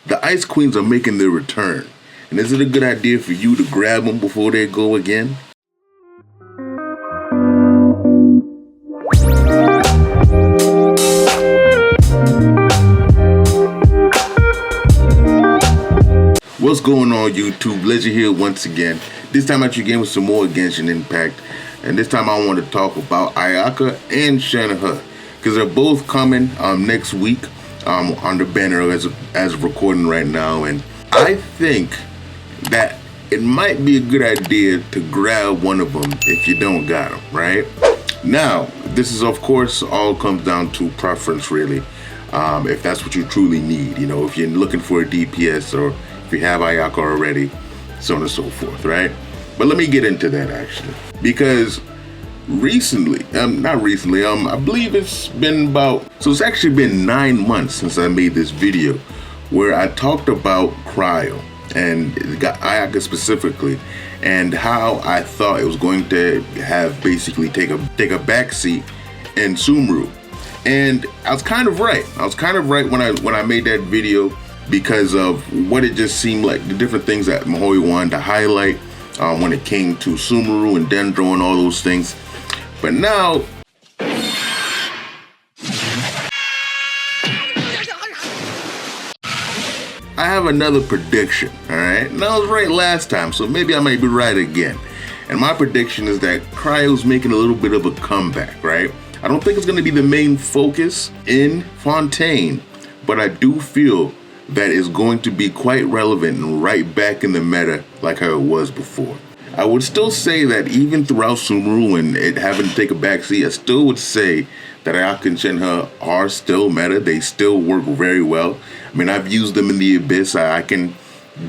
The Ice Queens are making their return. And is it a good idea for you to grab them before they go again? What's going on, YouTube? Ledger here once again. This time out again with some more Genshin Impact. And this time I want to talk about Ayaka and Shenhe, because they're both coming next week on the banner as recording right now. And I think that it might be a good idea to grab one of them if you don't got them, right? Now, this is of course all comes down to preference, really. If that's what you truly need, you know, if you're looking for a DPS or if you have Ayaka already, so on and so forth, right? But let me get into that actually, because recently, I believe it's actually been 9 months since I made this video where I talked about Cryo and got Ayaka specifically, and how I thought it was going to have basically take a backseat in Sumeru. And I was kind of right. When I made that video, because of what it just seemed like, the different things that Mahoy wanted to highlight when it came to Sumeru and Dendro and all those things. But now, I have another prediction, all right? And I was right last time, so maybe I might be right again. And my prediction is that Cryo's making a little bit of a comeback, right? I don't think it's going to be the main focus in Fontaine, but I do feel that it's going to be quite relevant and right back in the meta like how it was before. I would still say that even throughout Sumeru and it having to take a backseat, I still would say that Ayaka and Shenhe are still meta. They still work very well. I mean, I've used them in the Abyss. I can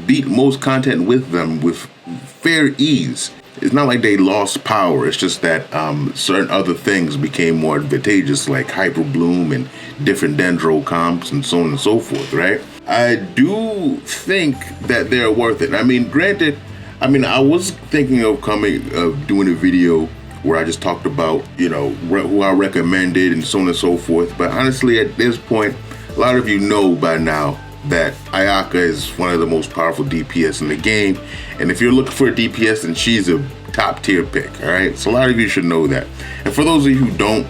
beat most content with them with fair ease. It's not like they lost power. It's just that certain other things became more advantageous, like Hyper Bloom and different Dendro comps and so on and so forth, right? I do think that they're worth it. I mean, granted, I was thinking of doing a video where I just talked about, you know, who I recommended and so on and so forth. But honestly, at this point, a lot of you know by now that Ayaka is one of the most powerful DPS in the game. And if you're looking for a DPS, then she's a top tier pick, all right? So a lot of you should know that. And for those of you who don't,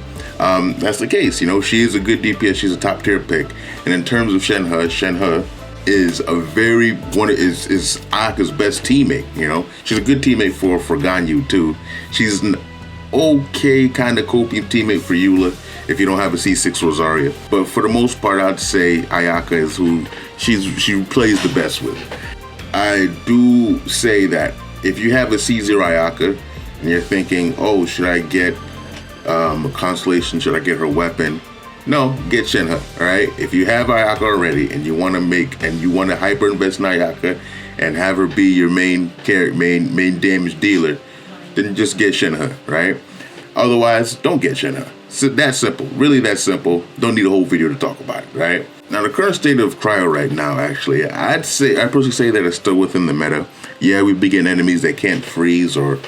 that's the case. You know, she is a good DPS. She's a top tier pick. And in terms of Shenhe is is Ayaka's best teammate. You know, she's a good teammate for Ganyu too. She's an okay kind of coping teammate for Eula if you don't have a C6 Rosaria. But for the most part, I'd say Ayaka is who she plays the best with. I do say that if you have a C0 Ayaka and you're thinking, oh, should I get a Constellation? Should I get her weapon? No, get Shenhe, all right? If you have Ayaka already and you want to hyper invest in Ayaka and have her be your main damage dealer, then just get Shenhe, right? Otherwise, don't get Shenhe. So that's simple, really that simple. Don't need a whole video to talk about it, right? Now, the current state of Cryo right now, actually, I'd personally say that it's still within the meta. Yeah, we be getting enemies that can't freeze or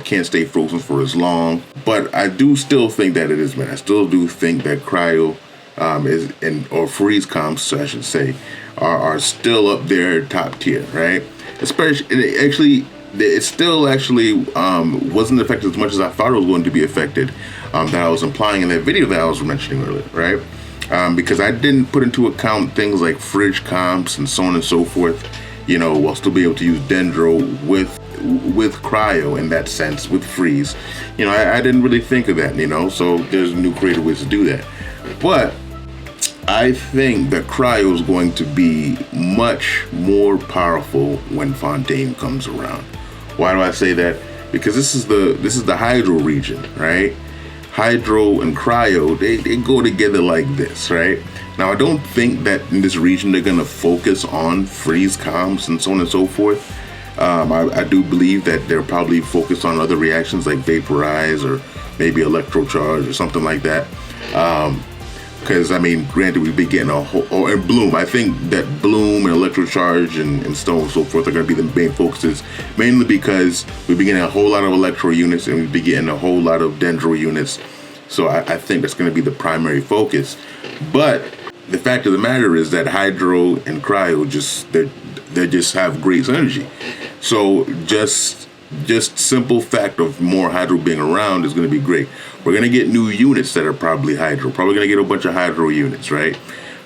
can't stay frozen for as long, but I do still think that it is meta. I still do think that Cryo or freeze comps, I should say, are still up there top tier, right? Especially, it still actually wasn't affected as much as I thought it was going to be affected, that I was implying in that video that I was mentioning earlier, right? Because I didn't put into account things like fridge comps and so on and so forth. You know, we'll still be able to use Dendro with Cryo in that sense, with freeze. You know, I didn't really think of that, you know, so there's new creative ways to do that. But I think that Cryo is going to be much more powerful when Fontaine comes around. Why do I say that? Because this is the Hydro region, right? Hydro and Cryo, they go together like this, right? Now, I don't think that in this region they're gonna focus on freeze comps and so on and so forth. I do believe that they're probably focused on other reactions like Vaporize or maybe Electrocharge or something like that. Because, I mean, granted, we've been getting and Bloom. I think that Bloom and Electrocharge and so on and so forth are going to be the main focuses, mainly because we've been getting a whole lot of Electro units and we've been getting a whole lot of Dendro units. So I think that's going to be the primary focus. But the fact of the matter is that Hydro and Cryo they just have great synergy. So just simple fact of more Hydro being around is going to be great. We're going to get new units that are probably Hydro. Probably going to get a bunch of Hydro units, right?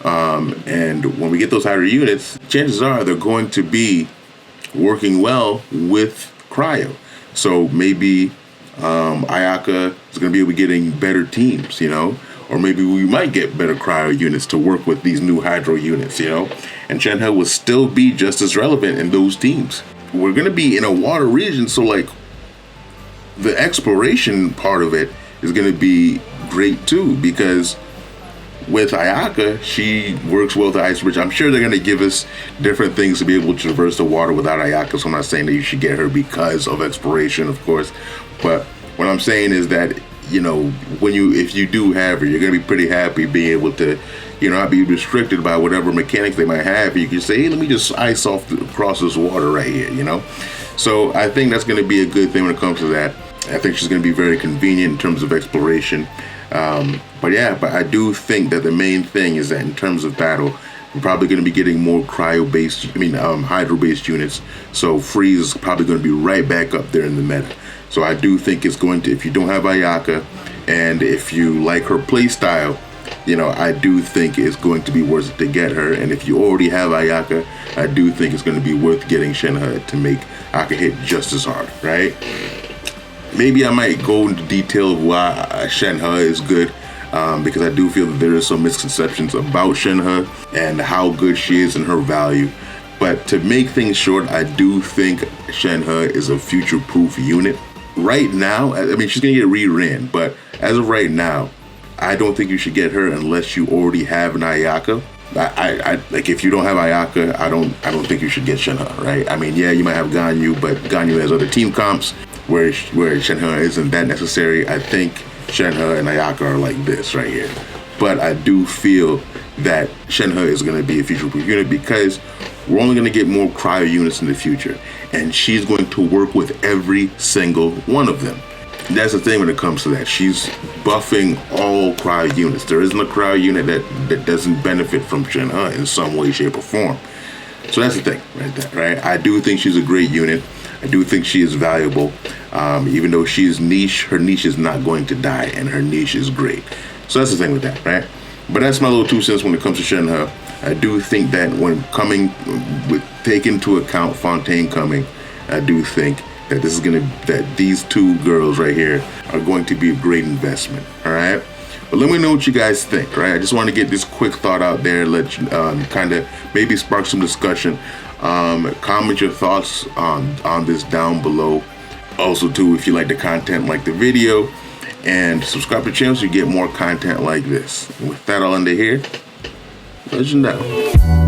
And when we get those Hydro units, chances are they're going to be working well with Cryo. So maybe Ayaka is going to be able to getting better teams, you know? Or maybe we might get better Cryo units to work with these new Hydro units, you know? And Shenhe will still be just as relevant in those teams. We're going to be in a water region, so like the exploration part of it is going to be great too, because with Ayaka, she works well with the ice bridge. I'm sure they're going to give us different things to be able to traverse the water without Ayaka, so I'm not saying that you should get her because of exploration, of course. But what I'm saying is that, you know, if you do have her, you're going to be pretty happy being able to, you know, not be restricted by whatever mechanics they might have. You can say, hey, let me just ice off across this water right here, you know? So I think that's going to be a good thing when it comes to that. I think she's going to be very convenient in terms of exploration. But I do think that the main thing is that in terms of battle, we're probably going to be getting more Hydro-based units. So Freeze is probably going to be right back up there in the meta. So I do think it's going to, if you don't have Ayaka, and if you like her play style, you know, I do think it's going to be worth it to get her. And if you already have Ayaka, I do think it's going to be worth getting Shenhe to make Ayaka hit just as hard, right? Maybe I might go into detail of why Shenhe is good, because I do feel that there is some misconceptions about Shenhe and how good she is and her value. But to make things short, I do think Shenhe is a future-proof unit. Right now, I mean, she's going to get re-ran, but as of right now, I don't think you should get her unless you already have an Ayaka. I like, if you don't have Ayaka, I don't think you should get Shenhe, right? I mean, yeah, you might have Ganyu, but Ganyu has other team comps where Shenhe isn't that necessary. I think Shenhe and Ayaka are like this right here. But I do feel that Shenhe is going to be a future-proof unit because we're only going to get more Cryo units in the future, and she's going to work with every single one of them. And that's the thing when it comes to that. She's buffing all Cryo units. There isn't a Cryo unit that doesn't benefit from Shenhe in some way, shape, or form. So that's the thing right there, right? I do think she's a great unit. I do think she is valuable. Even though she is niche, her niche is not going to die, and her niche is great. So that's the thing with that, right? But that's my little 2 cents when it comes to Shenhe. I do think that when taking into account Fontaine coming, I do think that these two girls right here are going to be a great investment. All right. But let me know what you guys think. Right. I just want to get this quick thought out there. Let you kind of maybe spark some discussion. Comment your thoughts on this down below. Also, too, if you like the content, like the video, and subscribe to the channel so you get more content like this. And with that all under here, legend out.